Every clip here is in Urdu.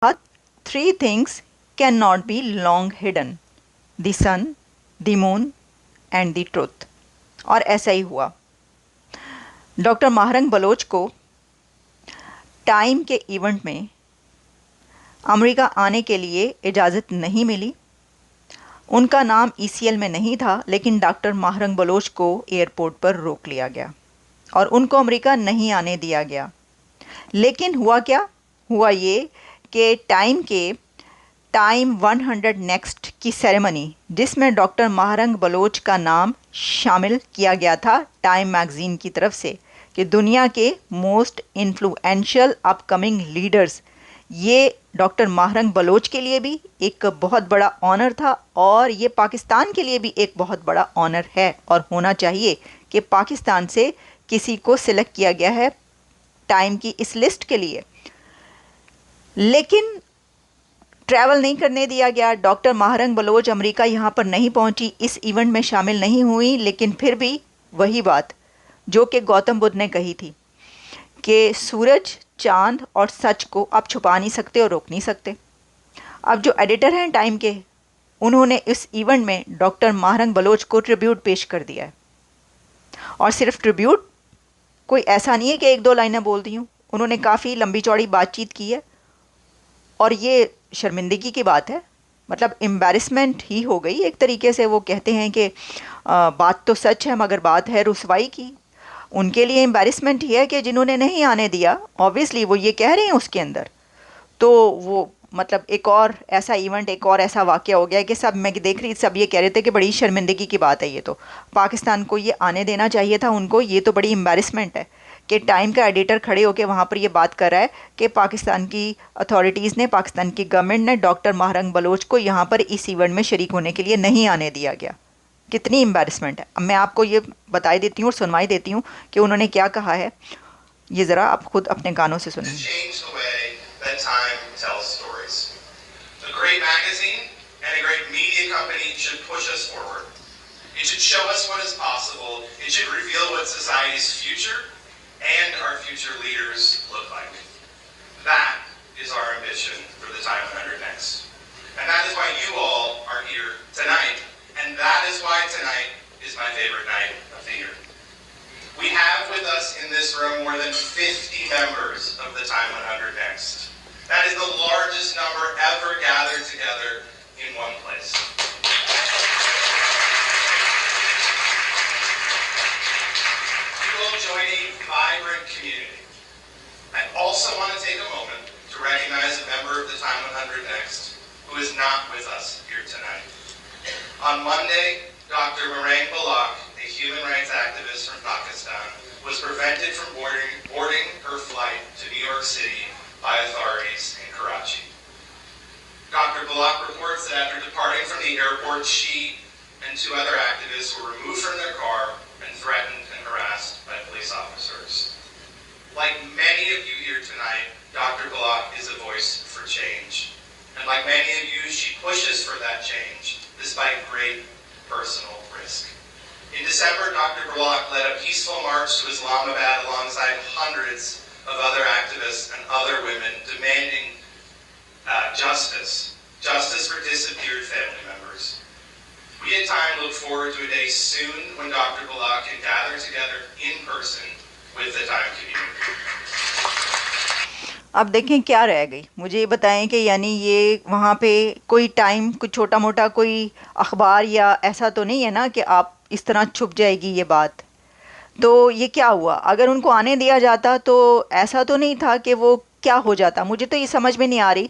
three things cannot be long hidden: the sun, the moon and the truth. اور ایسا ہی ہوا. ڈاکٹر ماہرنگ بلوچ کو ٹائم کے ایونٹ میں امریکہ آنے کے لیے اجازت نہیں ملی. ان کا نام ECL میں نہیں تھا، لیکن ڈاکٹر ماہرنگ بلوچ کو ایئرپورٹ پر روک لیا گیا اور ان کو امریکہ نہیں آنے دیا گیا. لیکن ہوا کیا؟ ہوا یہ کہ ٹائم 100 نیکسٹ کی سیریمنی، جس میں ڈاکٹر ماہرنگ بلوچ کا نام شامل کیا گیا تھا ٹائم میگزین کی طرف سے کہ دنیا کے موسٹ انفلوئنشل اپ کمنگ لیڈرز، یہ ڈاکٹر ماہرنگ بلوچ کے لیے بھی ایک بہت بڑا آنر تھا اور یہ پاکستان کے لیے بھی ایک بہت بڑا آنر ہے اور ہونا چاہیے کہ پاکستان سے کسی کو سلیکٹ کیا گیا ہے ٹائم کی اس لسٹ کے لیے. لیکن ٹریول نہیں کرنے دیا گیا. ڈاکٹر ماہرنگ بلوچ امریکہ یہاں پر نہیں پہنچی، اس ایونٹ میں شامل نہیں ہوئی. لیکن پھر بھی وہی بات جو کہ گوتم بدھ نے کہی تھی کہ سورج، چاند اور سچ کو آپ چھپا نہیں سکتے اور روک نہیں سکتے. اب جو ایڈیٹر ہیں ٹائم کے، انہوں نے اس ایونٹ میں ڈاکٹر ماہرنگ بلوچ کو ٹریبیوٹ پیش کر دیا ہے. اور صرف ٹریبیوٹ، کوئی ایسا نہیں ہے کہ ایک دو لائنیں بول دی ہوں. انہوں نے کافی لمبی چوڑی بات چیت کی ہے اور یہ شرمندگی کی بات ہے، مطلب امبیرسمنٹ ہی ہو گئی ایک طریقے سے. وہ کہتے ہیں کہ بات تو سچ ہے مگر بات ہے رسوائی کی. ان کے لیے امبیرسمنٹ ہی ہے کہ جنہوں نے نہیں آنے دیا. آبویسلی وہ یہ کہہ رہے ہیں اس کے اندر، تو وہ مطلب ایک اور ایسا ایونٹ، ایک اور ایسا واقعہ ہو گیا کہ سب، میں دیکھ رہی، سب یہ کہہ رہے تھے کہ بڑی شرمندگی کی بات ہے، یہ تو پاکستان کو یہ آنے دینا چاہیے تھا ان کو. یہ تو بڑی امبیرسمنٹ ہے کہ ٹائم کا ایڈیٹر کھڑے ہو کے وہاں پر یہ بات کر رہا ہے کہ پاکستان کی اتھارٹیز نے، پاکستان کی گورنمنٹ نے ڈاکٹر ماہرنگ بلوچ کو یہاں پر اس ایونٹ میں شریک ہونے کے لیے نہیں آنے دیا گیا. کتنی امبیرسمنٹ ہے. اب میں آپ کو یہ بتائی دیتی ہوں اور سنوائی دیتی ہوں کہ انہوں نے کیا کہا ہے. یہ ذرا آپ خود اپنے کانوں سے سنیں. It should show us what is possible. It should reveal what society's future and our future leaders look like. That is our ambition for the Time 100 Next. And that is why you all are here tonight. And that is why tonight is my favorite night of the year. We have with us in this room more than 50 members of the Time 100 Next. That is the largest number ever gathered together in one place. Join a vibrant community. I also want to take a moment to recognize a member of the Time 100 Next who is not with us here tonight. On Monday, Dr. Marang Balak, a human rights activist from Pakistan, was prevented from boarding her flight to New York City by authorities in Karachi. Dr. Balak reports that after departing from the airport, she and two other activists were removed from their car and threatened and harassed by police officers. Like many of you here tonight, Dr. Balak is a voice for change. And like many of you, she pushes for that change despite great personal risk. In December, Dr. Balak led a peaceful march to Islamabad alongside hundreds of other activists and other women demanding justice for disappeared family members. We at Time look forward to a day soon when Dr. Balak can gather together in person with the Time community. اب دیکھیں کیا رہ گئی. مجھے یہ بتائیں کہ یعنی یہ وہاں پہ کوئی ٹائم، کوئی چھوٹا موٹا کوئی اخبار یا ایسا تو نہیں ہے نا کہ آپ اس طرح چھپ جائے گی یہ بات. تو یہ کیا ہوا؟ اگر ان کو آنے دیا جاتا تو ایسا تو نہیں تھا کہ وہ کیا ہو جاتا. مجھے تو یہ سمجھ میں نہیں آ رہی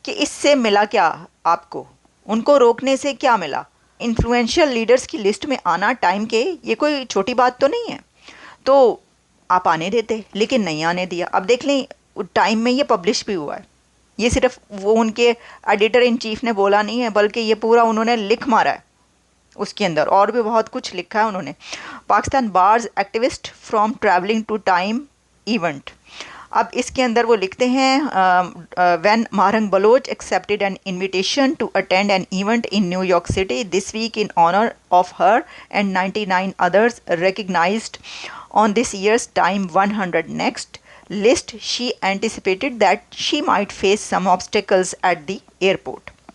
کہ اس سے ملا کیا آپ کو، ان کو روکنے سے کیا ملا. انفلوئنشل لیڈرز کی لسٹ میں آنا ٹائم کے، یہ کوئی چھوٹی بات تو نہیں ہے. تو آپ آنے دیتے، لیکن نہیں آنے دیا. اب دیکھ لیں ٹائم میں یہ پبلش بھی ہوا ہے. یہ صرف وہ ان کے ایڈیٹر ان چیف نے بولا نہیں ہے، بلکہ یہ پورا انہوں نے لکھ مارا ہے. اس کے اندر اور بھی بہت کچھ لکھا ہے انہوں نے. Pakistan bars activist from traveling to time event. اب اس کے اندر وہ لکھتے ہیں when Mahrang Baloch accepted an invitation to attend an event in New York City this week in honor of her and 99 others recognized on this year's Time 100 Next. list, she anticipated that she might face some obstacles at the airport.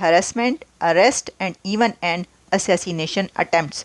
harassment, arrest and even an assassination attempts.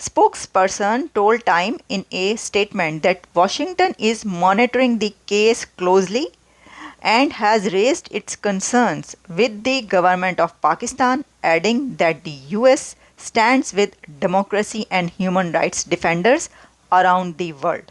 spokesperson told Time in a statement that Washington is monitoring the case closely and has raised its concerns with the government of Pakistan, adding that the US stands with democracy and human rights defenders around the world.